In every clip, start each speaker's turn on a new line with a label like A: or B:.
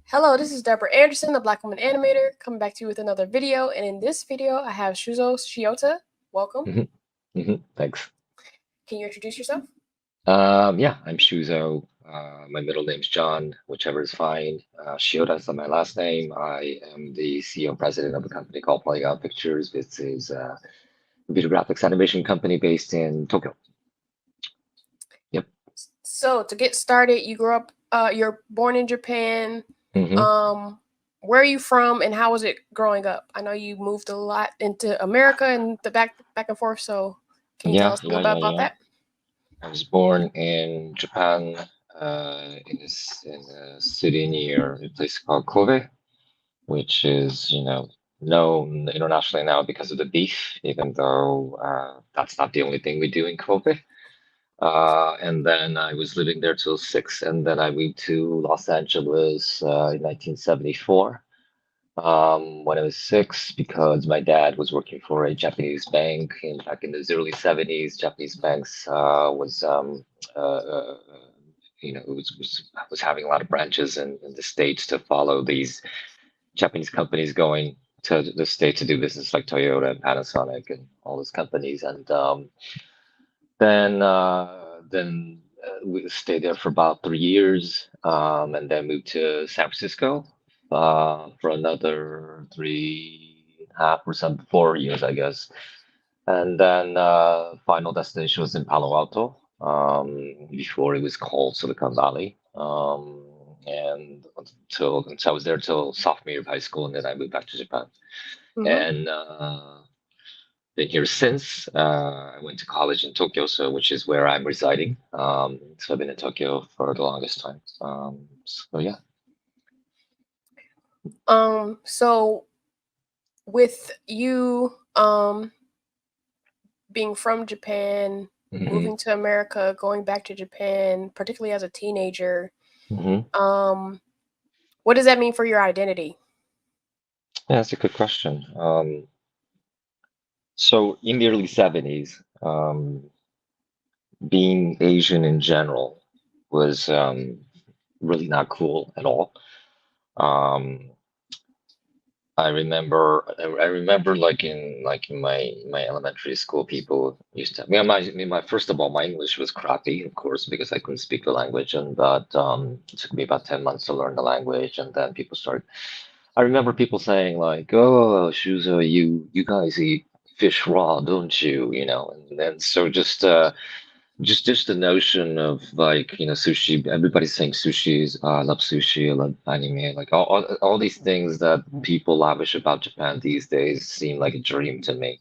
A: Hello, this is Deborah Anderson, the BlkWmnAnimator, coming back to you with another video. And in this video, I have Shuzo Shiota. Welcome.
B: Thanks.
A: Can you introduce yourself?
B: Yeah, I'm Shuzo. My middle name's John, whichever is fine. Shiota is my last name. I am the CEO and president of a company called Polygon Pictures. This is a video graphics animation company based in Tokyo. Yep.
A: So, to get started, you're born in Japan.
B: hmm
A: Um, where are you from, and how was it growing up? I know you moved a lot into America and the back and forth. So, can you tell
B: Yeah,
A: us a
B: yeah,
A: little bit
B: yeah,
A: about
B: yeah.
A: that?
B: I was born in Japan, in a city near a place called Kobe, which is, known internationally now because of the beef, even though that's not the only thing we do in Kobe. And then I was living there till six, and then I moved to Los Angeles in 1974 when I was six because my dad was working for a Japanese bank. And back in the early 70s, Japanese banks uh, was having a lot of branches in the States to follow these Japanese companies going to the States to do business like Toyota and Panasonic and all those companies. And then we stayed there for about 3 years, and then moved to San Francisco for another 3.5 or some 4 years, I guess. And then final destination was in Palo Alto, before it was called Silicon Valley. And until I was there till sophomore year of high school, and then I moved back to Japan.
A: Mm-hmm.
B: And been here since. I went to college in Tokyo, so which is where I'm residing. So I've been in Tokyo for the longest time. So yeah.
A: So with you, being from Japan,
B: hmm
A: moving to America, going back to Japan, particularly as a teenager,
B: hmm
A: um, what does that mean for your identity?
B: Yeah, that's a good question. So in the early 70s, being Asian in general was really not cool at all. Um, I remember like in my elementary school, people used to. I mean, first of all, my English was crappy, of course, because I couldn't speak the language, and but it took me about 10 months to learn the language, and then people started. I remember people saying like, "Oh, Shuzo, you guys eat fish raw, don't you?" And then so just the notion of like, sushi, everybody's saying sushi is, I love sushi, I love anime, like all these things that people lavish about Japan these days seem like a dream to me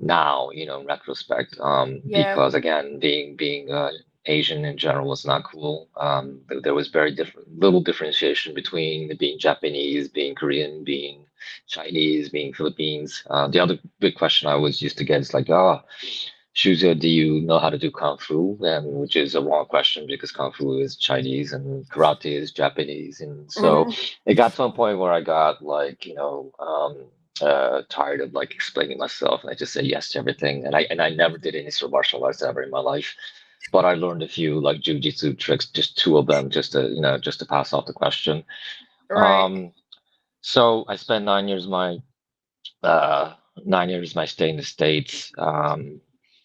B: now, in retrospect.
A: Yeah.
B: Because again, being Asian in general was not cool. There was very different, little differentiation between being Japanese, being Korean, being Chinese, being Philippines. The other big question I always used to get is like, oh, Shuzo, do you know how to do Kung Fu? And which is a wrong question because Kung Fu is Chinese and karate is Japanese. And so
A: Mm-hmm.
B: it got to a point where I got like, tired of like explaining myself, and I just say yes to everything. And I never did any sort of martial arts ever in my life, but I learned a few like jujitsu tricks, just two of them, just to pass off the question.
A: Right.
B: Um, so I spent uh, 9 years of my stay in the States,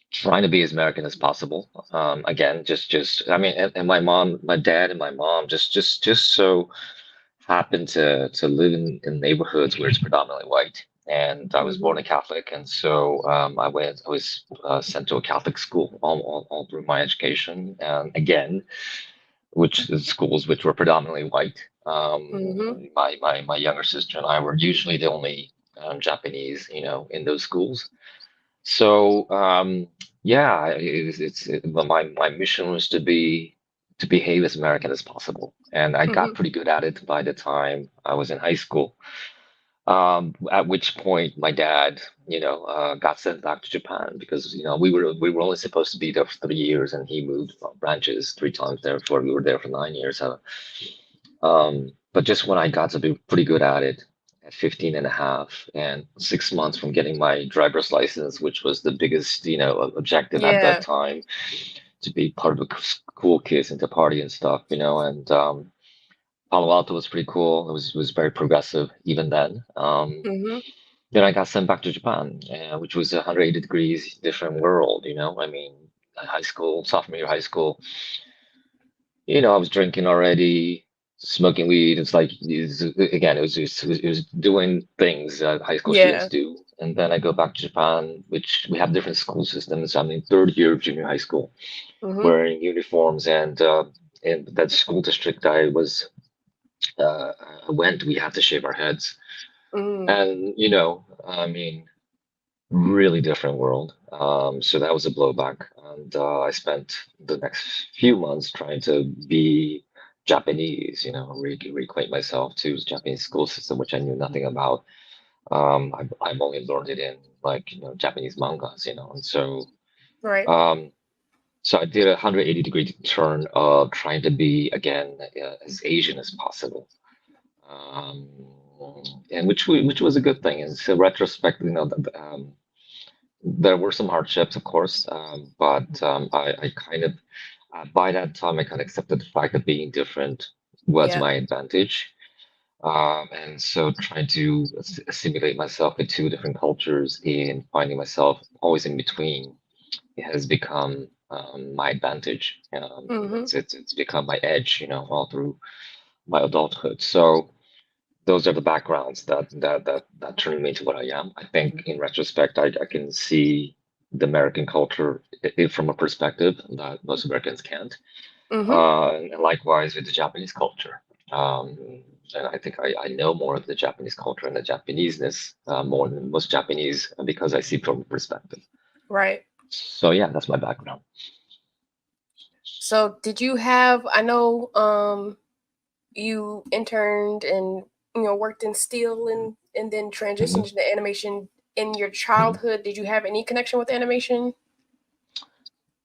B: trying to be as American as possible. Again, I mean, and my dad and my mom just so happened to live in neighborhoods where it's predominantly white. And I was born
A: Mm-hmm.
B: a Catholic, and so I was sent to a Catholic school all through my education. And again, which is schools which were predominantly white.
A: Mm-hmm.
B: My younger sister and I were usually the only Japanese, in those schools. So yeah, but my mission was to behave as American as possible, and I got
A: Mm-hmm.
B: pretty good at it by the time I was in high school. At which point my dad, got sent back to Japan because we were only supposed to be there for 3 years, and he moved branches 3 times there before we were there for 9 years. But just when I got to be pretty good at it at 15 and a half and 6 months from getting my driver's license, which was the biggest, objective at that
A: Yeah.
B: time, to be part of a cool kids and to party and stuff, and Palo Alto was pretty cool. It was very progressive even then.
A: Mm-hmm.
B: Then I got sent back to Japan, which was a 180 degrees different world, you know. I mean, high school, sophomore year of high school, I was drinking already, smoking weed. It's like, again, it was doing things that high school students
A: Yeah.
B: do. And then I go back to Japan, which we have different school systems. I'm in third year of junior high school,
A: Mm-hmm.
B: wearing uniforms, and in that school district I went, we had to shave our heads.
A: Mm.
B: And, I mean, really different world. So that was a blowback. And I spent the next few months trying to be Japanese, reacquaint myself to the Japanese school system, which I knew nothing about. I've only learned it in like, Japanese mangas, and
A: Right.
B: um, so I did a 180-degree turn of trying to be again as Asian as possible. Um, and which was a good thing. And so retrospect, there were some hardships, of course, but I kind of, by that time, I kind of accepted the fact that being different was
A: Yeah.
B: my advantage. And so trying to assimilate myself into different cultures and finding myself always in between has become my advantage.
A: Mm-hmm.
B: It's become my edge, all through my adulthood. So those are the backgrounds that turned me into what I am. I think in retrospect, I can see the American culture from a perspective that most Americans can't.
A: Mm-hmm.
B: And likewise with the Japanese culture. Um, and I think I know more of the Japanese culture and the Japaneseness more than most Japanese because I see from a perspective.
A: Right.
B: So yeah, that's my background.
A: So did you have, I know you interned and worked in steel and then
B: Mhm.
A: transitioned into animation in your
B: Mhm.
A: childhood. Did you have any connection with animation?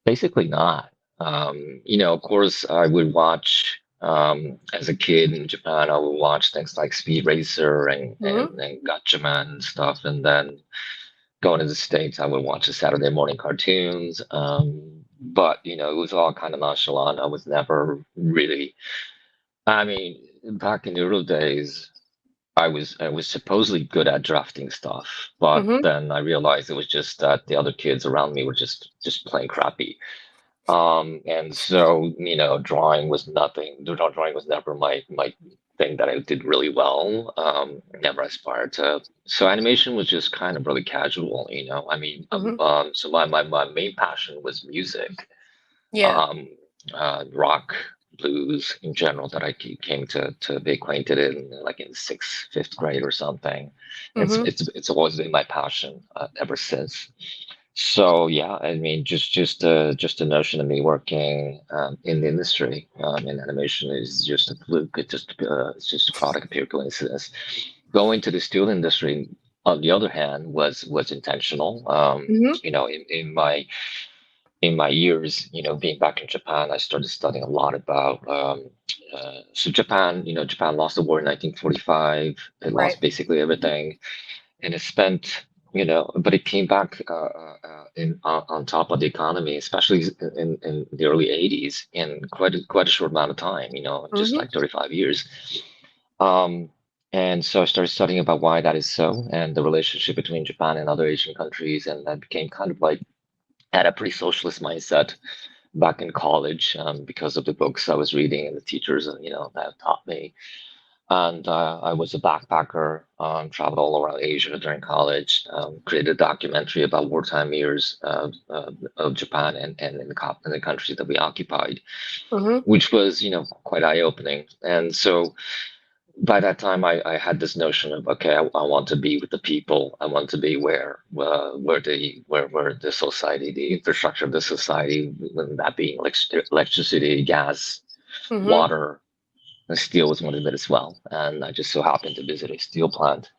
B: Basically not. Of course, I would watch as a kid in Japan. I would watch things like Speed Racer
A: Mm-hmm.
B: and Gatchaman and stuff, and then going to the States, I would watch the Saturday morning cartoons. But it was all kind of nonchalant. I was never really. I mean, back in the early days, I was supposedly good at drafting stuff, but
A: Mm-hmm.
B: then I realized it was just that the other kids around me were just plain crappy. And so, drawing was nothing. Drawing was never my thing that I did really well. Never aspired to. So animation was just kind of really casual, I mean,
A: Mm-hmm.
B: so my main passion was music,
A: Yeah.
B: um, rock, blues in general that I came to be acquainted in like in sixth, fifth grade or something. It's
A: Mm-hmm.
B: it's it's always been my passion ever since. So yeah, I mean, just the notion of me working in the industry in animation is just a fluke. It's just a product of pure coincidence. Going to the steel industry, on the other hand, was intentional.
A: Mm-hmm.
B: In my years, being back in Japan, I started studying a lot about. So Japan lost the war in 1945. It
A: Right.
B: lost basically everything, and it spent, but it came back in on top of the economy, especially in the early 80s, in quite a short amount of time, just
A: Mm-hmm.
B: like 35 years. Um, and so I started studying about why that is so, and the relationship between Japan and other Asian countries, and I became kind of like had a pretty socialist mindset back in college because of the books I was reading and the teachers, that taught me. And I was a backpacker, traveled all around Asia during college, created a documentary about wartime years of Japan and in the countries that we occupied,
A: Mm-hmm.
B: which was, quite eye-opening. And so by that time, I had this notion of, okay, I want to be with the people. I want to be where the society, the infrastructure of the society, that being electricity, gas,
A: Mm-hmm.
B: water, and steel was one of it as well. And I just so happened to visit a steel plant,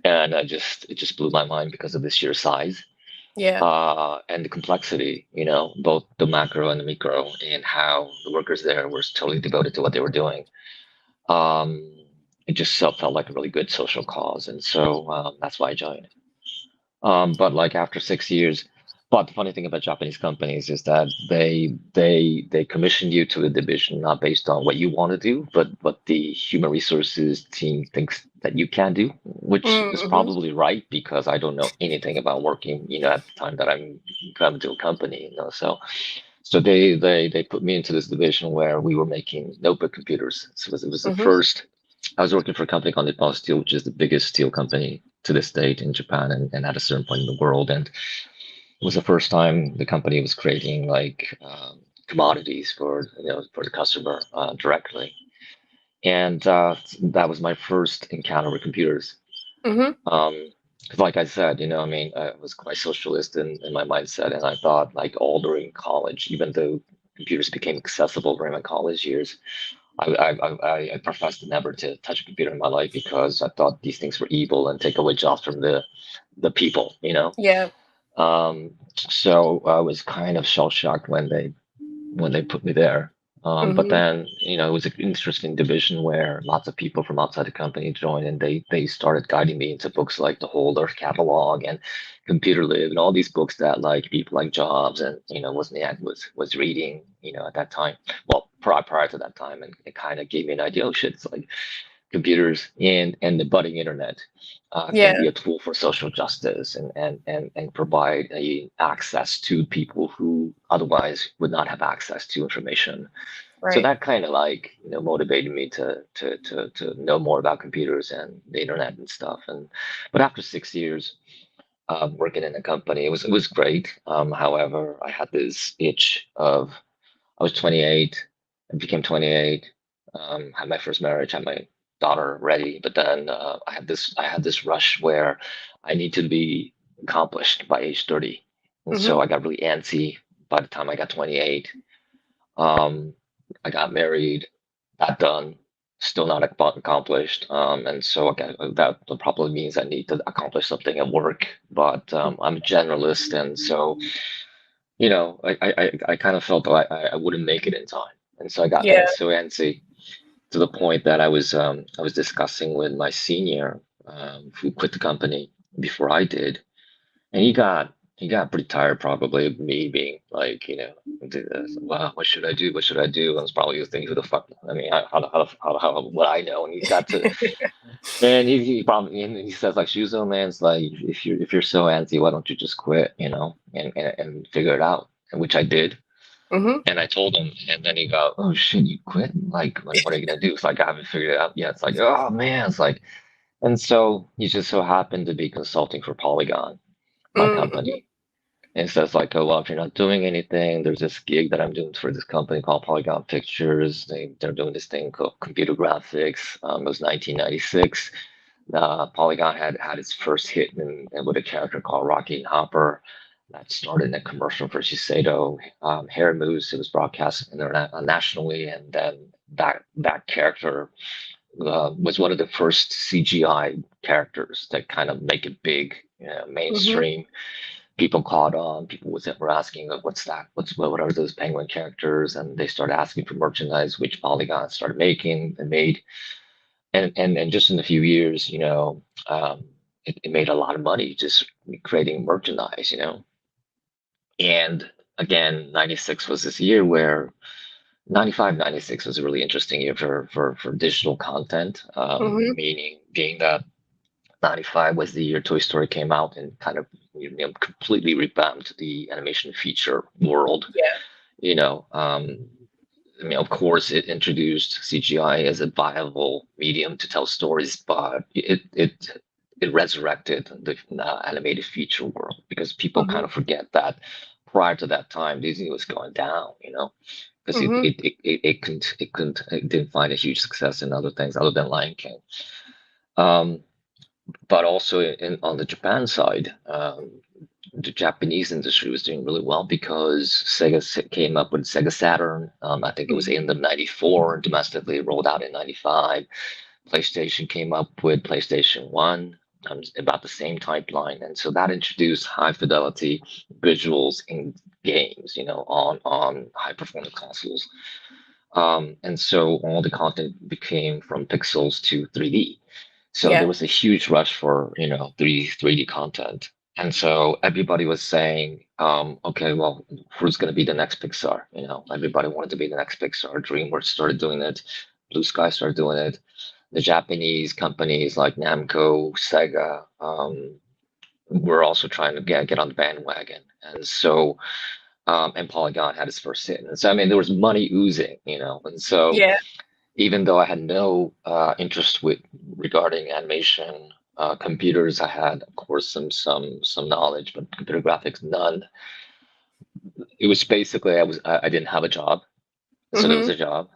B: and it just blew my mind because of the sheer size
A: Yeah.
B: and the complexity. Both the macro and the micro, and how the workers there were totally devoted to what they were doing. Um, it just felt like a really good social cause, and so that's why I joined. But like after 6 years. But the funny thing about Japanese companies is that they commission you to a division not based on what you want to do, but what the human resources team thinks that you can do, which is
A: Mm-hmm.
B: probably right because I don't know anything about working, at the time that I'm coming to a company, so they put me into this division where we were making notebook computers. So it was the
A: Mm-hmm.
B: first. I was working for a company called Nippon Steel, which is the biggest steel company to this date in Japan and at a certain point in the world. And it was the first time the company was creating like commodities for the customer directly. And that was my first encounter with computers.
A: Mm-hmm.
B: 'Cause like I said, I mean, I was quite socialist in my mindset, and I thought like all during college, even though computers became accessible during my college years, I professed never to touch a computer in my life because I thought these things were evil and take away jobs from the people.
A: Yeah.
B: So I was kind of shell shocked when they put me there. But
A: Mm-hmm.
B: then, it was an interesting division where lots of people from outside the company joined, and they started guiding me into books like the Whole Earth Catalog and Computer Live and all these books that like people like Jobs and was reading, at that time. Well, prior to that time, and it kind of gave me an idea. Oh shit, it's like computers and the budding internet can be
A: Yeah.
B: a tool for social justice and provide access to people who otherwise would not have access to information. So
A: Right.
B: that kind of like motivated me to know more about computers and the internet and stuff. And but after 6 years working in a company, it was great. However, I had this itch of I was 28 and became 28. Had my first marriage, had my daughter ready, but then I had this rush where I need to be accomplished by age 30, and
A: Mm-hmm.
B: so I got really antsy by the time I got 28. Um, I got married, that done, still not accomplished, and so that probably means I need to accomplish something at work. But I'm a generalist, and so I kind of felt like I wouldn't make it in time, and so I got
A: Yeah.
B: so antsy to the point that I was discussing with my senior who quit the company before I did, and he got pretty tired probably of me being like wow, what should I do? What should I do? And I was probably thinking, who the fuck? I mean, how what I know? And he got to and he probably and he says like Shuzo man, it's like if you're so antsy, why don't you just quit, and figure it out? And which I did.
A: Mm-hmm.
B: And I told him, and then he go, "Oh shit, you quit? Like what are you gonna do?" It's like I haven't figured it out yet. It's like, oh man, it's like, and so he just so happened to be consulting for Polygon, my
A: Mm-hmm.
B: company. And so it's like, oh well, if you're not doing anything, there's this gig that I'm doing for this company called Polygon Pictures. They're doing this thing called computer graphics. It was 1996. Polygon had its first hit with a character called Rocky and Hopper that started in a commercial for Shiseido hair mousse. It was broadcast nationally, and then that character was one of the first CGI characters that kind of make it big,
A: Mm-hmm.
B: mainstream. People caught on. People were asking, "What's that? What are those penguin characters?" And they started asking for merchandise, which Polygon started making and made and just in a few years, it made a lot of money just creating merchandise. And again, 96 was this year where 95, 96 was a really interesting year for digital content,
A: Mm-hmm.
B: meaning being that 95 was the year Toy Story came out and kind of completely revamped the animation feature world.
A: Yeah.
B: You know, um, I mean, of course, it introduced CGI as a viable medium to tell stories, but it resurrected the animated feature world because people
A: Mm-hmm.
B: kind of forget that prior to that time, Disney was going down, because it
A: Mm-hmm.
B: it, it it it didn't find a huge success in other things other than Lion King. Um, but also on the Japan side, the Japanese industry was doing really well because came up with Sega Saturn. I think it was
A: Mm-hmm.
B: end of '94, domestically rolled out in '95. PlayStation came up with PlayStation 1 about the same timeline. And so that introduced high fidelity visuals in games, on high performance consoles. And so all the content became from pixels to 3D. So there
A: Yeah.
B: was a huge rush for 3D content. And so everybody was saying, okay, well, who's going to be the next Pixar? You know, everybody wanted to be the next Pixar. DreamWorks started doing it. Blue Sky started doing it. The Japanese companies like Namco, Sega, were also trying to get on the bandwagon. And so, and Polygon had its first hit. And so, I mean, there was money oozing, you know. And so,
A: Yeah.
B: even though I had no interest with regarding animation, computers, I had, of course, some knowledge, but computer graphics, none. It was basically I didn't have a job, so there was
A: Mm-hmm.
B: a job,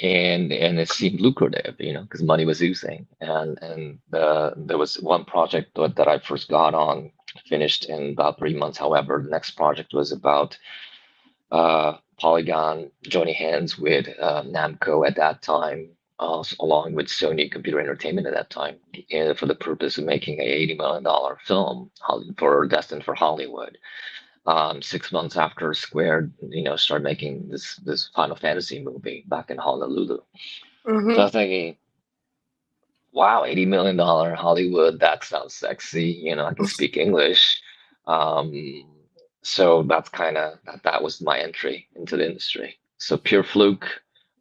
B: and it seemed lucrative, you know, because money was oozing, and there was one project that I first got on, finished in about 3 months. However, the next project was about Polygon joining hands with Namco at that time, along with Sony Computer Entertainment at that time, for the purpose of making a $80 million film for destined for Hollywood. 6 months after Square, you know, started making this Final Fantasy movie back in Honolulu. So I
A: Mm-hmm.
B: was thinking, wow, $80 million Hollywood, that sounds sexy. You know, I can speak English. Um, so that's kind of that was my entry into the industry. So pure fluke,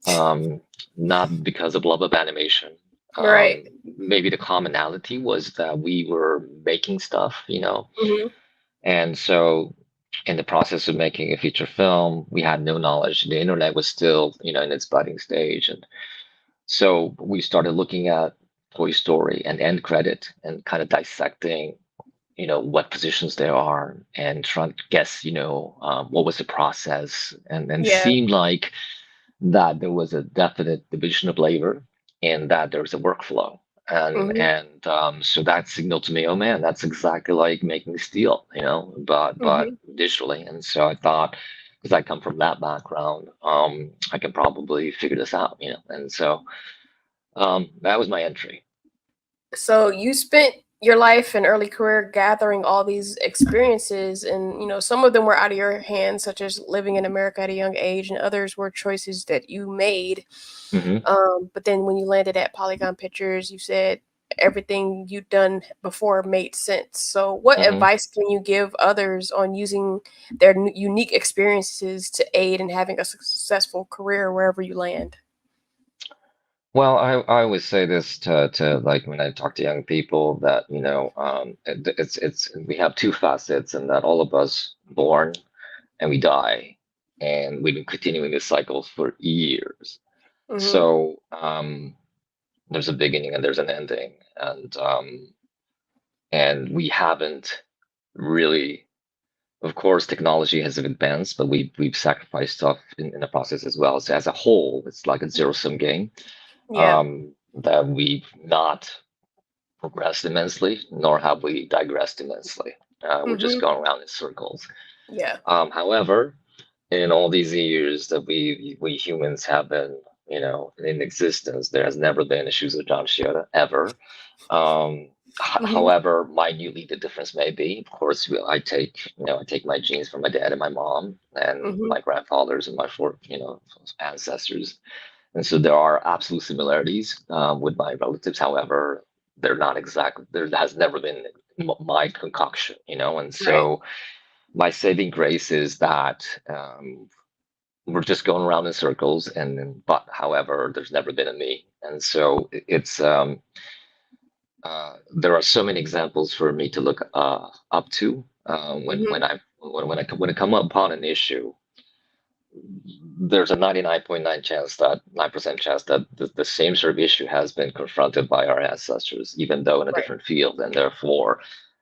B: um, not because of love of animation.
A: Right.
B: Maybe the commonality was that we were making stuff, you know,
A: Mm-hmm.
B: and so in the process of making a feature film, we had no knowledge. The internet was still, you know, in its budding stage, and so we started looking at Toy Story and end credit and kind of dissecting, you know, what positions there are and trying to guess, you know, what was the process. And
A: Yeah.
B: seemed like that there was a definite division of labor and that there was a workflow.
A: Mm-hmm.
B: And so that signaled to me, oh man, that's exactly like making steel, you know, but
A: Mm-hmm.
B: digitally. And so I thought, because I come from that background, I can probably figure this out, you know. And so that was my entry.
A: So you spent your life and early career gathering all these experiences, and some of them were out of your hands, such as living in America at a young age, and others were choices that you made.
B: Hmm.
A: But then when you landed at Polygon Pictures, you said everything you'd done before made sense. So, what
B: Hmm.
A: advice can you give others on using their unique experiences to aid in having a successful career wherever you land?
B: Well, I always say this to like when I talk to young people that, you know, it's we have two facets and that all of us born and we die, and we've been continuing this cycle for years.
A: Mm-hmm.
B: So there's a beginning and there's an ending, and we haven't really. Of course, technology has advanced, but we've sacrificed stuff in the process as well. So as a whole, it's like a zero-sum game,
A: Yeah.
B: that we've not progressed immensely, nor have we digressed immensely. We're just
A: Mm-hmm.
B: going around in circles.
A: Yeah.
B: However, in all these years that we humans have been, you know, in existence, there has never been a Shuzo John Shiota ever.
A: Mm-hmm.
B: However minutely the difference may be, of course, I take my genes from my dad and my mom and
A: Mm-hmm.
B: my grandfathers and my four, you know, ancestors, and so there are absolute similarities with my relatives. However, they're not exactly. There has never been my concoction, you know, and
A: Right.
B: so my saving grace is that we're just going around in circles, but however, there's never been a me, and so it's there are so many examples for me to look up to
A: Mm-hmm.
B: when I come upon an issue. There's a 99.9 chance that 9% chance that the same sort of issue has been confronted by our ancestors, even though in a
A: Right.
B: different field, and therefore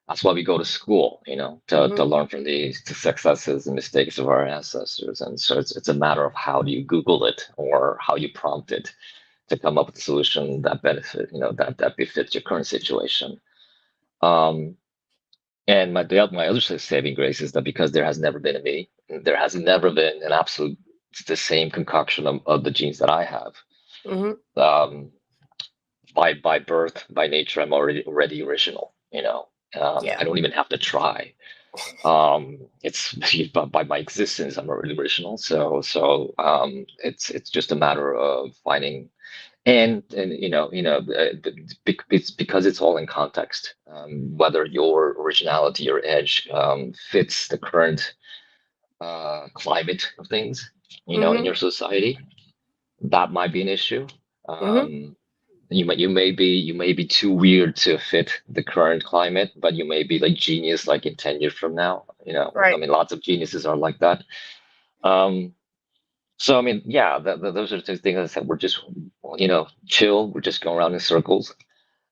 B: that's why we go to school, you know, to
A: Mm-hmm.
B: learn from the successes and mistakes of our ancestors. And so it's a matter of how do you Google it or how you prompt it to come up with a solution that benefit, you know, that befits your current situation. Um, and my other saving grace is that because there has never been a me, there has never been an absolute the same concoction of the genes that I have.
A: Mm-hmm.
B: Um, by birth, by nature, I'm already original. You know,
A: Yeah.
B: I don't even have to try. It's by my existence, I'm already original. So it's just a matter of finding And it's because it's all in context. Whether your originality or edge fits the current climate of things, in
A: Mm-hmm.
B: your society, that might be an issue.
A: Mm-hmm.
B: Um, you may be too weird to fit the current climate, but you may be like genius like in 10 years from now. I
A: Right.
B: mean, lots of geniuses are like that. Um, so I mean, yeah, those are the two things I said. We're just, chill. We're just going around in circles.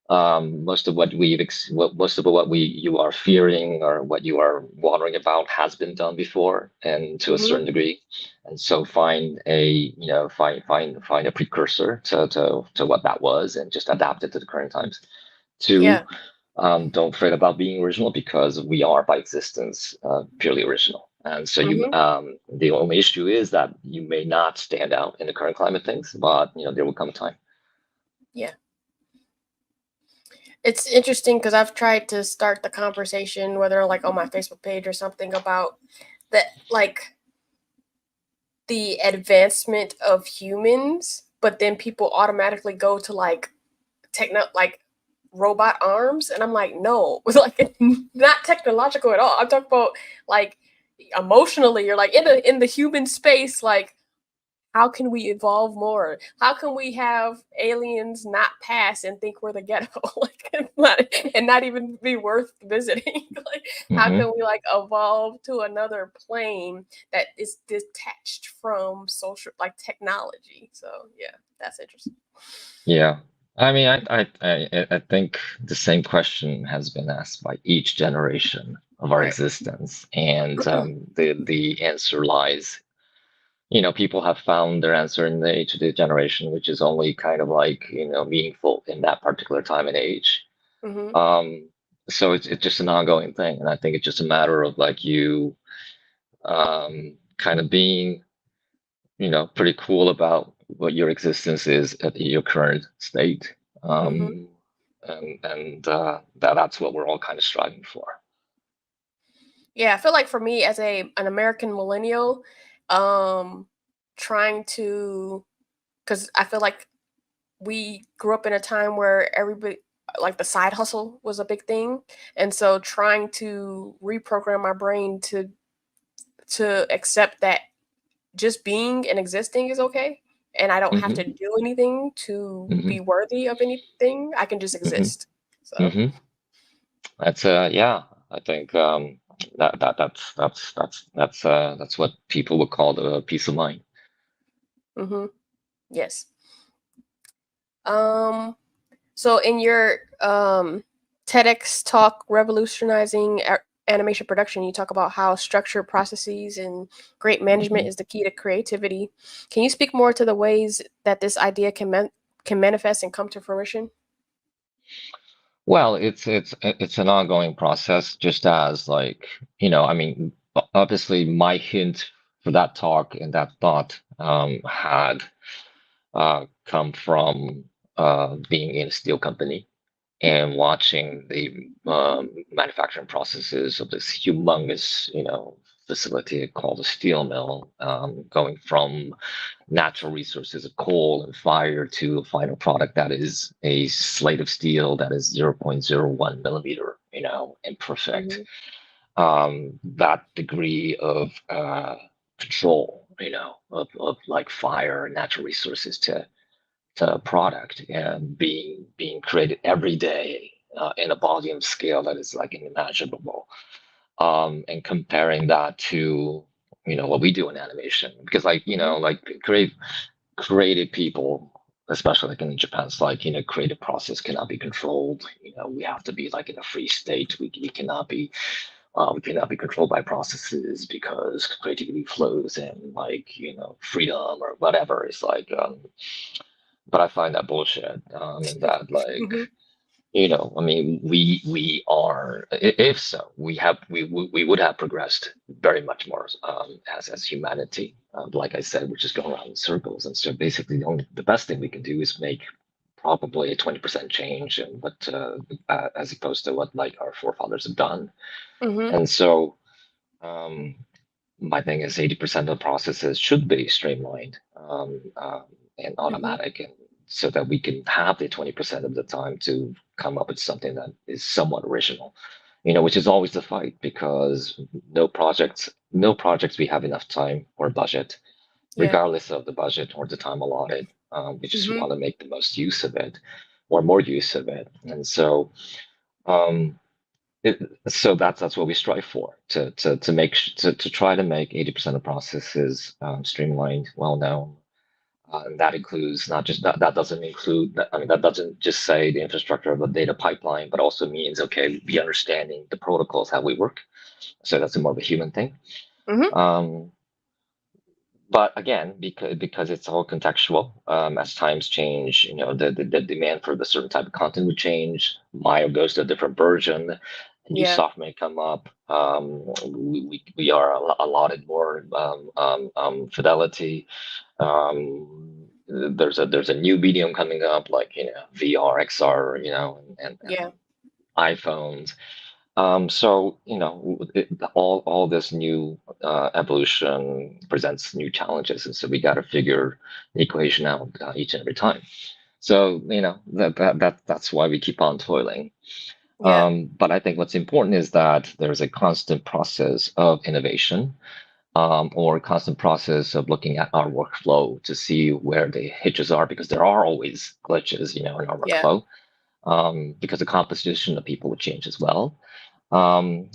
B: Most of what you are fearing or what you are wondering about has been done before, and to a
A: Mm-hmm.
B: certain degree. And so find a precursor to what that was, and just adapt it to the current times. Two,
A: Yeah.
B: don't fret about being original, because we are by existence purely original. And so
A: Mm-hmm.
B: the only issue is that you may not stand out in the current climate things, but there will come a time.
A: Yeah. It's interesting because I've tried to start the conversation, whether like on my Facebook page or something, about that, like the advancement of humans, but then people automatically go to like like robot arms, and I'm like, no, like not technological at all. I'm talking about like emotionally, or like in the human space, like how can we evolve more? How can we have aliens not pass and think we're the ghetto, and not even be worth visiting? Like, how
B: Hmm.
A: can we like evolve to another plane that is detached from social, like technology? So yeah, that's interesting.
B: Yeah. I mean, I think the same question has been asked by each generation of our
A: Right.
B: existence, and the answer lies. People have found their answer in the age of the generation, which is only kind of like meaningful in that particular time and age.
A: Mm-hmm.
B: Um, so it's just an ongoing thing, and I think it's just a matter of like you kind of being pretty cool about what your existence is at your current state.
A: Mm-hmm.
B: And that's what we're all kind of striving for.
A: Yeah, I feel like for me as an American millennial, um, trying to, because I feel like we grew up in a time where everybody, like the side hustle was a big thing, and so trying to reprogram my brain to accept that just being and existing is okay, and I don't have to
B: Hmm.
A: do anything to
B: Hmm.
A: be worthy of anything. I can just
B: Hmm.
A: exist. So.
B: Hmm. That's yeah. I think that's what people would call the peace of mind.
A: Mm-hmm. Yes. Um. So in your TEDx talk, revolutionizing animation production, you talk about how structured processes and great management
B: Hmm.
A: is the key to creativity. Can you speak more to the ways that this idea can manifest and come to fruition?
B: Well, it's an ongoing process, just as like, I mean, obviously my hint for that talk and that thought had come from being in a steel company and watching the manufacturing processes of this humongous, facility called a steel mill, going from natural resources of coal and fire to a final product that is a slate of steel that is 0.01 millimeter, imperfect.
A: Mm-hmm.
B: That degree of control, of like fire and natural resources to a product, and being created every day in a volume scale that is like unimaginable. And comparing that to what we do in animation, because like
A: Mm-hmm.
B: creative people, especially like in Japan, it's like creative process cannot be controlled. We have to be like in a free state. We cannot be controlled by processes, because creativity flows and like freedom or whatever. It's like but I find that bullshit. And that like
A: Mm-hmm.
B: I mean, we are, if so, we would have progressed very much more as humanity. Like I said, we're just going around in circles, and so basically the best thing we can do is make probably a 20% change, and what as opposed to what like our forefathers have done.
A: Mm-hmm.
B: And so um, my thing is 80% of the processes should be streamlined and
A: Mm-hmm.
B: automatic, and so that we can have the 20% of the time to come up with something that is somewhat original. Which is always the fight because no projects we have enough time or budget,
A: Yeah.
B: regardless of the budget or the time allotted. We just
A: Mm-hmm.
B: want to make the most use of it or more use of it. And so um, so that's what we strive for, to try to make 80% of processes streamlined, well known. And that includes not just that doesn't include, I mean, that doesn't just say the infrastructure of a data pipeline, but also means, okay, we understanding the protocols, how we work. So that's a more of a human thing.
A: Mm-hmm.
B: Um, but again, because it's all contextual, as times change, the demand for the certain type of content would change. Maya goes to a different version, a new
A: Yeah.
B: software may come up. We are allotted more fidelity. There's a new medium coming up, like VR, XR, and
A: Yeah.
B: iPhones. So all this new evolution presents new challenges, and so we got to figure the equation out each and every time. So that's why we keep on toiling.
A: Yeah.
B: But I think what's important is that there's a constant process of innovation, or a constant process of looking at our workflow to see where the hitches are, because there are always glitches, in our
A: Yeah.
B: workflow, because the composition of people would change as well.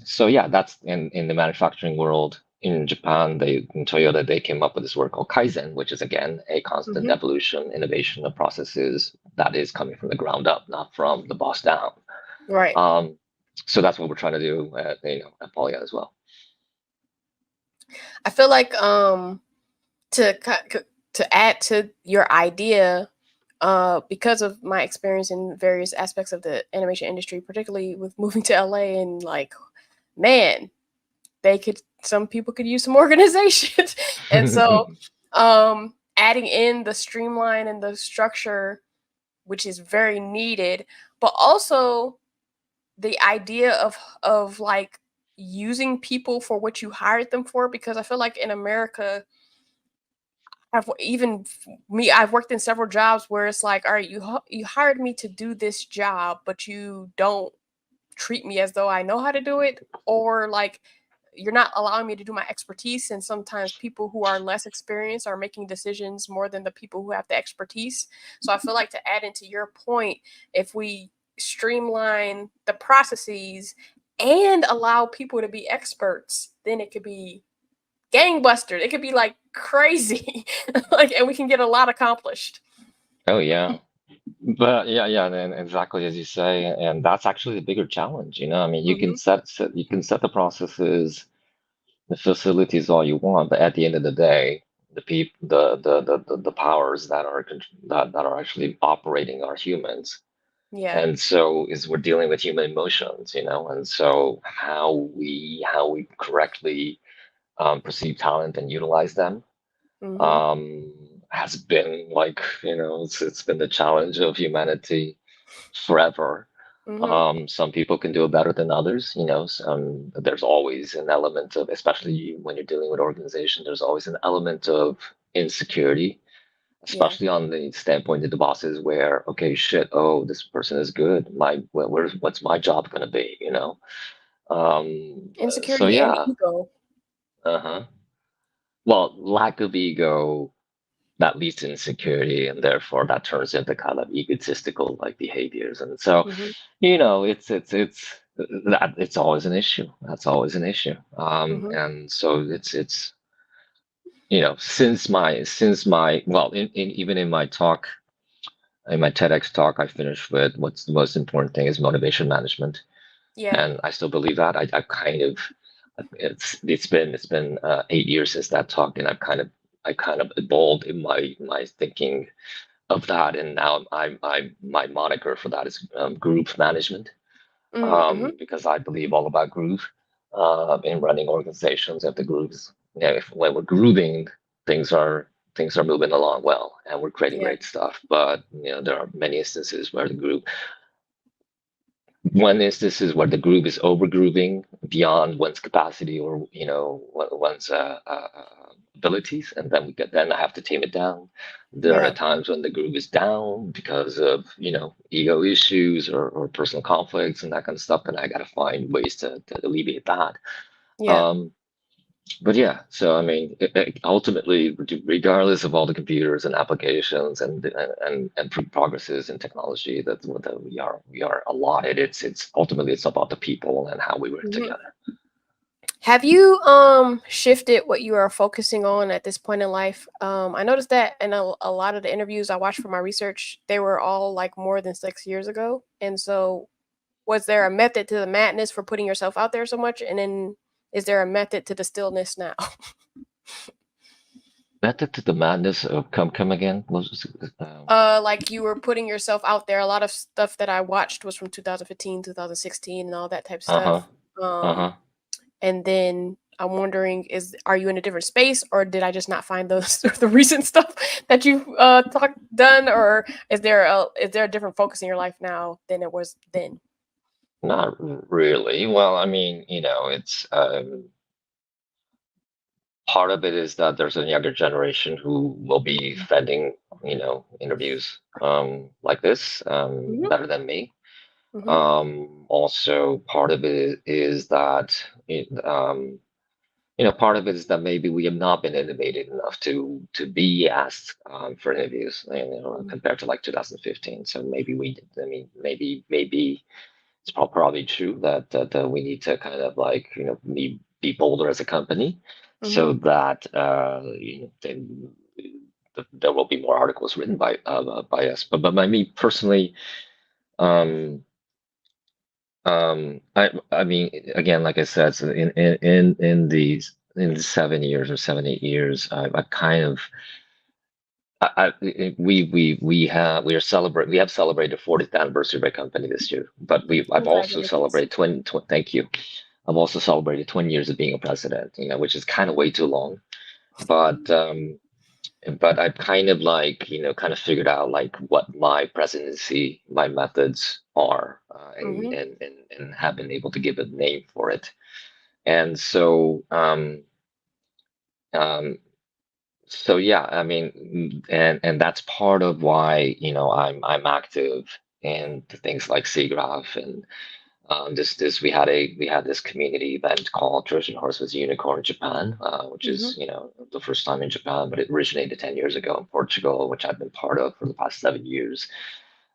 B: So yeah, that's in the manufacturing world. In Japan, in Toyota, they came up with this word called Kaizen, which is again a constant
A: Mm-hmm.
B: evolution, innovation of processes that is coming from the ground up, not from the boss down.
A: Right.
B: Um, so that's what we're trying to do at Polygon as well.
A: I feel like to add to your idea, because of my experience in various aspects of the animation industry, particularly with moving to LA, and like, man, some people could use some organization. And so adding in the streamline and the structure, which is very needed, but also the idea of like using people for what you hired them for, because I feel like in America, I've worked in several jobs where it's like, all right, you hired me to do this job, but you don't treat me as though I know how to do it, or like you're not allowing me to do my expertise. And sometimes people who are less experienced are making decisions more than the people who have the expertise. So I feel like, to add into your point, if we streamline the processes and allow people to be experts, then it could be gangbusters. It could be like crazy, like, and we can get a lot accomplished.
B: Oh yeah. But yeah, and exactly as you say, and that's actually the bigger challenge. I mean, you can
A: Hmm.
B: set the processes, the facilities all you want, but at the end of the day, the people, the powers that are actually operating are humans.
A: Yeah.
B: And so is we're dealing with human emotions, and so how we correctly perceive talent and utilize them
A: Hmm.
B: um, has been, like, it's been the challenge of humanity forever.
A: Hmm.
B: Some people can do it better than others. There's always an element of, especially when you're dealing with organization, there's always an element of insecurity,
A: Yeah.
B: especially on the standpoint of the bosses, where, okay, shit, oh, this person is good. What's my job gonna be? So
A: Insecurity and
B: yeah,
A: ego.
B: uh-huh. Well, lack of ego that leads to insecurity, and therefore that turns into kind of egotistical like behaviors. And so
A: Hmm.
B: it's always an issue. That's always an issue.
A: Hmm.
B: And so it's since my well, even in my talk, in my TEDx talk, I finished with, what's the most important thing is motivation management,
A: Yeah.
B: and I still believe that. I kind of it's been 8 years since that talk, and I kind of evolved in my thinking of that, and now my moniker for that is group management,
A: Mm-hmm.
B: because I believe all about group in running organizations. If the groups, if when we're grooving, things are moving along well, and we're creating
A: Yeah.
B: great stuff. But there are many instances where the group one instance is where the groove is over grooving beyond one's capacity or one's abilities, and then I have to tame it down. There are
A: Yeah.
B: times when the groove is down because of ego issues or personal conflicts and that kind of stuff, and I got to find ways to alleviate that.
A: Yeah.
B: Um, but yeah, so I mean, ultimately, regardless of all the computers and applications and progresses in technology that we are allotted, it's ultimately it's about the people and how we work
A: Mhm.
B: together.
A: Have you shifted what you are focusing on at this point in life? I noticed that in a lot of the interviews I watched for my research, they were all like more than 6 years ago. And so, was there a method to the madness for putting yourself out there so much? And then, is there a method to the stillness now?
B: Method to the madness of come again was
A: Like you were putting yourself out there. A lot of stuff that I watched was from 2015, 2016, and all that type of
B: uh-huh
A: stuff. Um,
B: uh-huh.
A: and then I'm wondering, are you in a different space, or did I just not find those the recent stuff that you've done, or is there a different focus in your life now than it was then?
B: Not really. Well, I mean, it's part of it is that there's a younger generation who will be fending, interviews like this
A: Hmm.
B: better than me.
A: Hmm.
B: Also, part of it is that, part of it is that maybe we have not been innovative enough to be asked for interviews, compared to like 2015. So maybe I mean, maybe it's probably true that we need to kind of like, be bolder as a company so
A: Hmm.
B: that, then there will be more articles written by us. But by me personally, um, I mean, again, like I said, so in the 7 years or 7 8 years, I kind of we have celebrated 40th anniversary of my company this year, but I've also
A: Congratulations.
B: celebrated 20, thank you. I've also celebrated 20 years of being a president, which is kind of way too long. But I've kind of like, kind of figured out like what my presidency, my methods are,
A: Hmm.
B: and have been able to give a name for it. And um, so yeah, I mean, and that's part of why, I'm active in things like SIGGRAPH and this we had this community event called Trojan Horse was a Unicorn in Japan, which is,
A: Hmm.
B: the first time in Japan, but it originated 10 years ago in Portugal, which I've been part of for the past 7 years.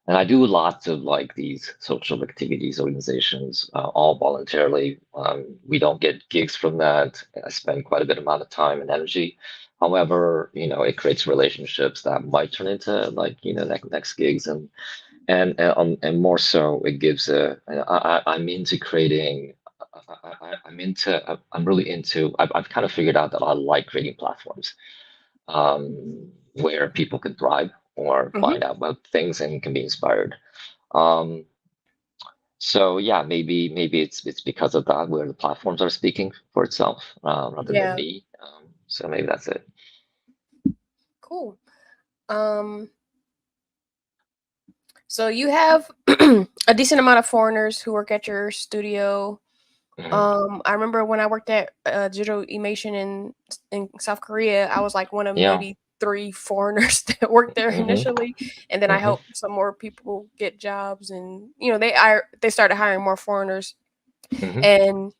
B: And I do lots of like these social activities, organizations, all voluntarily. We don't get gigs from that. I spend quite a bit amount of time and energy. However, it creates relationships that might turn into like, next gigs and more so, it gives I'm into creating. I'm really into. I've kind of figured out that I like creating platforms where people can thrive or
A: Hmm.
B: find out about things and can be inspired. Um, so yeah, maybe it's because of that where the platforms are speaking for itself rather than
A: Yeah.
B: me. So maybe that's it.
A: Cool. Um, so you have a decent amount of foreigners who work at your studio.
B: Mhm.
A: I remember when I worked at BlkWmnAnimator in South Korea, I was like one of
B: Yeah.
A: maybe three foreigners that worked there
B: Hmm.
A: initially, and then I
B: Hmm.
A: helped some more people get jobs, and they started hiring more foreigners.
B: Hmm.
A: And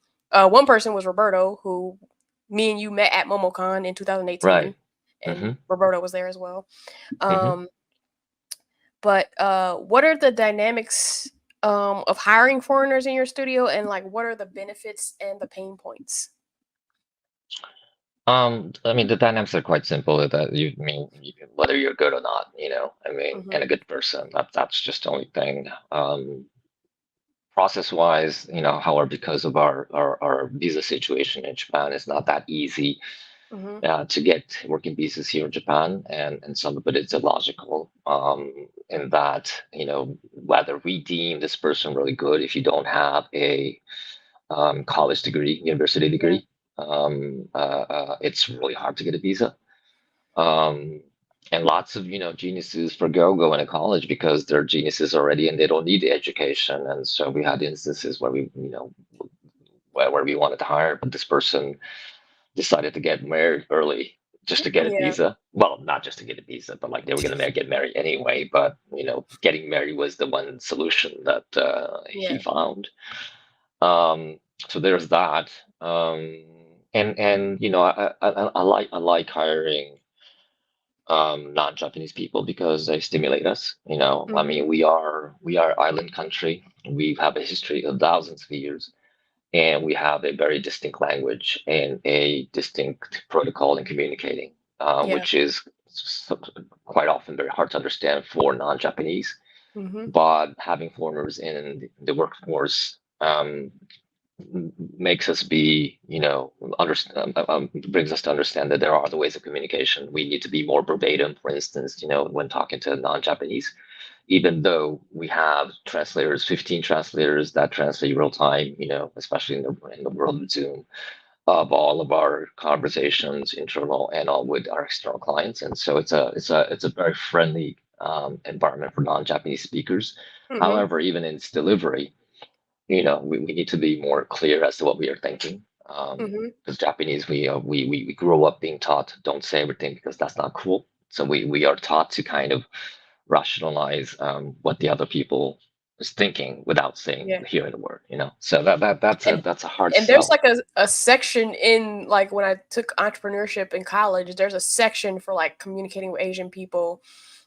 A: one person was Roberto, who me and you met at MomoCon in
B: Right.
A: 2018,
B: Hmm.
A: and Roberto was there as well.
B: Hmm.
A: Um, but what are the dynamics of hiring foreigners in your studio, and like what are the benefits and the pain points?
B: I mean, the dynamics are quite simple. That I mean, whether you're good or not, I mean,
A: Hmm.
B: and a good person. That's just the only thing. Process-wise, however, because of our visa situation in Japan, it's not that easy
A: Hmm.
B: to get working visas here in Japan, and some of it is illogical. In that, whether we deem this person really good if you don't have a college degree, university
A: Yeah.
B: degree, it's really hard to get a visa. Um, And lots of, geniuses forgo going to college because they're geniuses already and they don't need the education. And so we had instances where we, where we wanted to hire, but this person decided to get married early just to get a
A: Yeah.
B: visa. Well, not just to get a visa, but like they were going to get married anyway. But getting married was the one solution that he
A: Yeah.
B: found. Um, so there's that. Um, and I like hiring non-Japanese people because they stimulate us. I
A: Mhm.
B: mean, we are island country. We have a history of thousands of years, and we have a very distinct language and a distinct protocol in communicating,
A: Yeah.
B: which is quite often very hard to understand for non-Japanese.
A: Mhm.
B: But having foreigners in the workforce makes us be, understand, brings us to understand that there are other ways of communication. We need to be more verbatim, for instance, when talking to non-Japanese, even though we have translators, 15 translators that translate real time, especially in the world of Zoom, of all of our conversations, internal and all with our external clients. And so it's a very friendly environment for non-Japanese speakers.
A: Mhm.
B: However, even in its delivery, we need to be more clear as to what we are thinking.
A: Mhm.
B: Because Japanese, we grow up being taught don't say everything because that's not cool. So we are taught to kind of rationalize what the other people is thinking without saying
A: Yeah.
B: hearing the word. So that's a
A: And
B: that's a hard
A: and there's
B: sell.
A: like a section in like when I took entrepreneurship in college, there's a section for like communicating with Asian people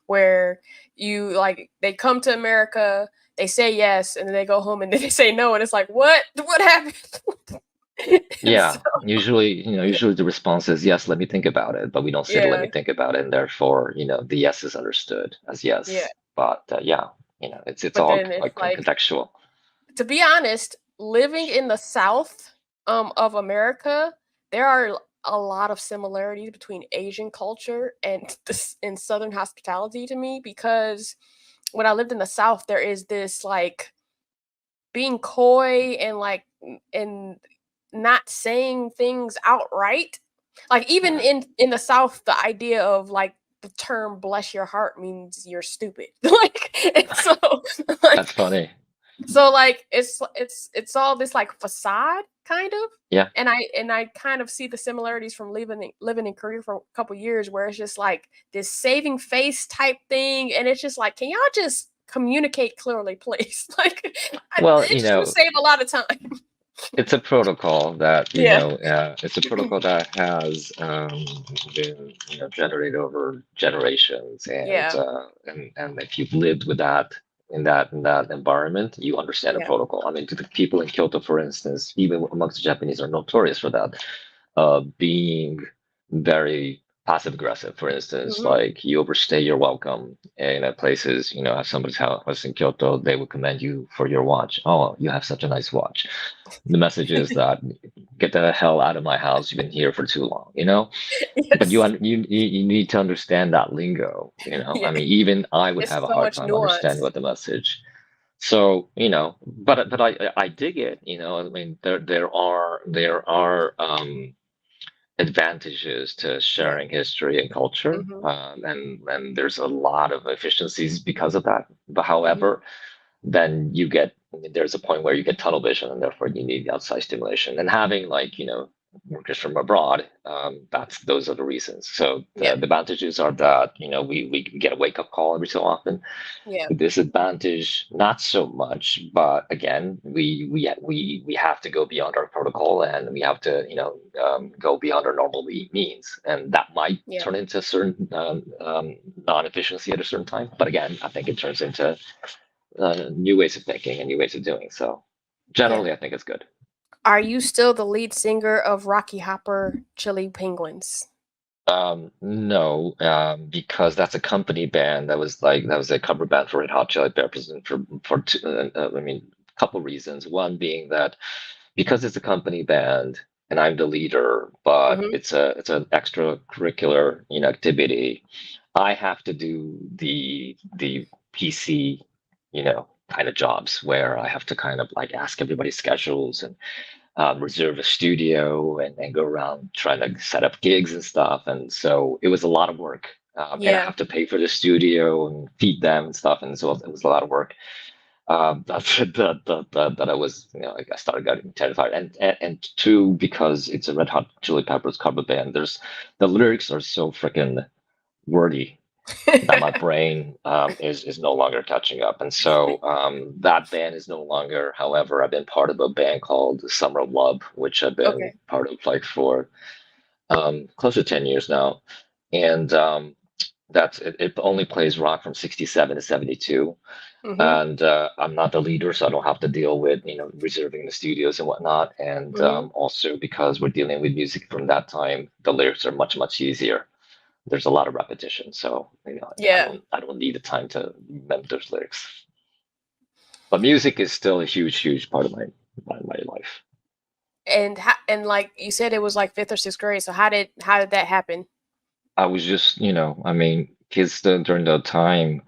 A: where you like they come to America, they say yes, and then they go home and then they say no, and it's like what happened? And so
B: Yeah, usually the response is yes, let me think about it, but we don't say let me
A: yeah,
B: think about it, and therefore, the yes is understood as
A: yeah.
B: yes. But yeah, it's
A: But
B: all
A: then it's
B: quite
A: like,
B: contextual.
A: to be honest, living in the South of America, there are a lot of similarities between Asian culture and this in Southern hospitality to me because when I lived in the South, there is this like being coy and like and not saying things outright. Like even
B: Mhm.
A: in the South, the idea of like the term "bless your heart" means you're stupid. Like and so
B: That's
A: like
B: funny.
A: like it's all this like facade kind of.
B: Yeah.
A: And I kind of see the similarities from living in Korea for a couple years where it's just like this saving face type thing and it's just like can y'all just communicate clearly please like
B: Well,
A: it just would save a lot of time.
B: it's a protocol that
A: Yeah.
B: it's a protocol that has been generated over generations,
A: Yeah.
B: and if you've lived with that in that environment, you understand the
A: Yeah.
B: protocol. I mean, to the people in Kyoto, for instance, even amongst the Japanese, are notorious for that, being very passive aggressive. For instance,
A: Mhm.
B: like you overstay your welcome in places, at somebody's house in Kyoto, they would commend you for your watch. Oh, you have such a nice watch. The message is that get the hell out of my house. You've been here for too long. But
A: Yes.
B: you need to understand that lingo. I
A: Yeah.
B: mean, even I would
A: It's
B: have a
A: so
B: hard
A: much
B: time understanding
A: nuance.
B: what the message. So, but I dig it. I mean, there are advantages to
A: Yeah.
B: sharing history and culture,
A: Mhm.
B: and there's a lot of efficiencies because of that. But
A: Mhm.
B: however, then there's a point where you get tunnel vision, and therefore you need the outside stimulation. And having like workers from abroad, those are the reasons. So
A: Yeah.
B: the advantages are that we can get a wake up call every so often.
A: Yeah.
B: The disadvantage, not so much, but again, we have to go beyond our protocol, and we have to go beyond our normal means, and that might
A: Yeah.
B: turn into certain non-efficiency at a certain time. But again, I think it turns into new ways of thinking and new ways of doing. So
A: Yeah.
B: generally, I think it's good.
A: Are you still the lead singer of Rocky Hopper Chili Penguins?
B: No, because that's a company band. That was a cover band for Red Hot Chili Peppers, and for two, I mean, a couple reasons. One being that because it's a company band and I'm the leader, but
A: Mhm.
B: it's an extracurricular activity. I have to do the PC kind of jobs where I have to kind of like ask everybody's schedules and reserve a studio and go around trying to set up gigs and stuff. And so it was a lot of work And I
A: Yeah.
B: have to pay for the studio and feed them and stuff, and so it was a lot of work. That's that I was, like, I started getting terrified, and two, because it's a Red Hot Chili Peppers cover band. There's the lyrics are so freaking wordy that my brain is no longer catching up, and so that band is no longer. However, I've been part of a band called Summer of Love, which I've been
A: Okay.
B: part of like for close to 10 years now, and it only plays rock from 67 to 72.
A: Mm-hmm.
B: And I'm not the leader, so I don't have to deal with reserving the studios and whatnot. And
A: Mm-hmm.
B: also because we're dealing with music from that time, the lyrics are much easier. There's a lot of repetition, so
A: Yeah.
B: I don't need the time to remember those lyrics. But music is still a huge part of my life.
A: And like you said, it was like fifth or sixth grade. So how did that happen?
B: I was just, I mean, kids during that time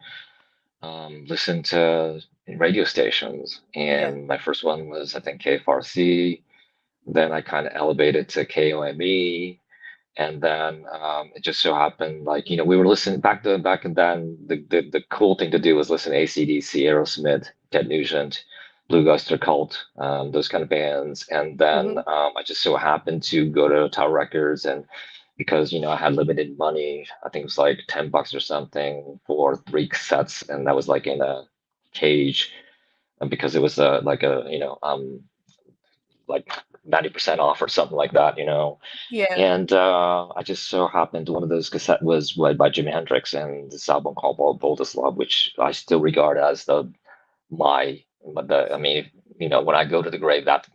B: listen to radio stations,
A: Yeah.
B: and my first one was, I think, KFRC. Then I kind of elevated to KOME, and then it just so happened, like, we were listening back then. The cool thing to do was listen to AC/DC, Aerosmith, Ted Nugent, Blue Oyster Cult, those kind of bands. And then
A: Mm-hmm.
B: I just so happened to go to Tower Records, and because I had limited money, I think it was like $10 or something for 3 cassettes, and that was like in a cage, and because it was like a like 90% off or something like that.
A: Yeah.
B: And I just so happened one of those cassettes was read by Jimi Hendrix, and this album called Boldest Love, which I still regard as my but the I mean, when I go to the grave, that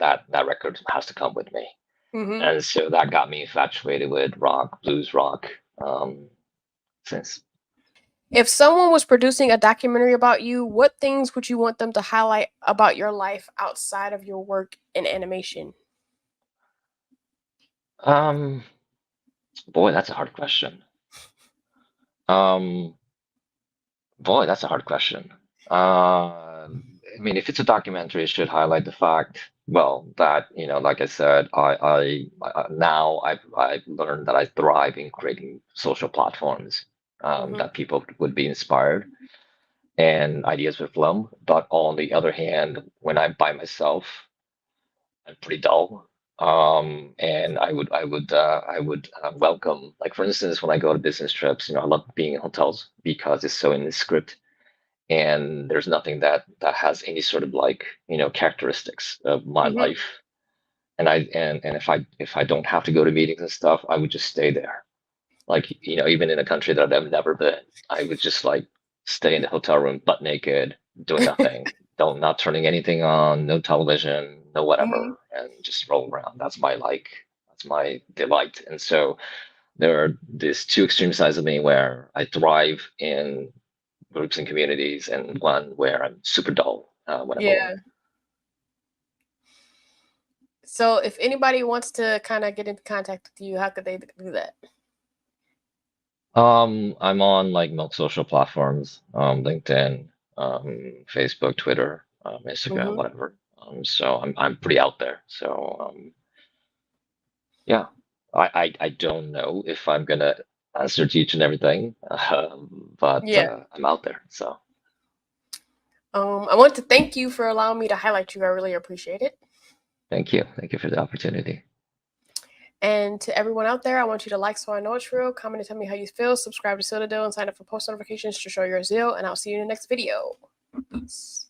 B: record has to come with me.
A: Mm-hmm.
B: And so that got me infatuated with rock, blues rock, since.
A: If someone was producing a documentary about you, what things would you want them to highlight about your life outside of your work in animation?
B: Um, boy, that's a hard question. Um, Boy, that's a hard question. I mean, if it's a documentary, it should highlight the fact, well, that, like I said, now I've learned that I thrive in creating social platforms,
A: Mm-hmm.
B: that people would be inspired and ideas would flow. But on the other hand, when I'm by myself, I'm pretty dull. And I would welcome, like, for instance, when I go to business trips, I love being in hotels because it's so in the script, and there's nothing that has any sort of, like, characteristics of my
A: Mm-hmm.
B: life. And if I don't have to go to meetings and stuff, I would just stay there. Like, even in a country that I've never been, I would just, like, stay in the hotel room butt naked, doing nothing, don't not turning anything on, no television, no
A: Mm-hmm.
B: whatever, and just roll around. That's my delight. And so there are these two extreme sides of me where I thrive in groups and communities, and one where I'm super dull when I'm alone.
A: Yeah. So if anybody wants to kind of get into contact with you, how could they do that?
B: I'm on, like, most social platforms, LinkedIn, Facebook, Twitter, Instagram,
A: Mm-hmm.
B: whatever. So I'm pretty out there. So yeah, I don't know if I'm gonna answer to each and everything, but
A: Yeah.
B: I'm out there. So
A: I want to thank you for allowing me to highlight you. I really appreciate it.
B: thank you for the opportunity.
A: And to everyone out there, I want you to like so I know it's real, comment and tell me how you feel, subscribe to Citadel, and sign up for post notifications to show your zeal. And I'll see you in the next video. Peace.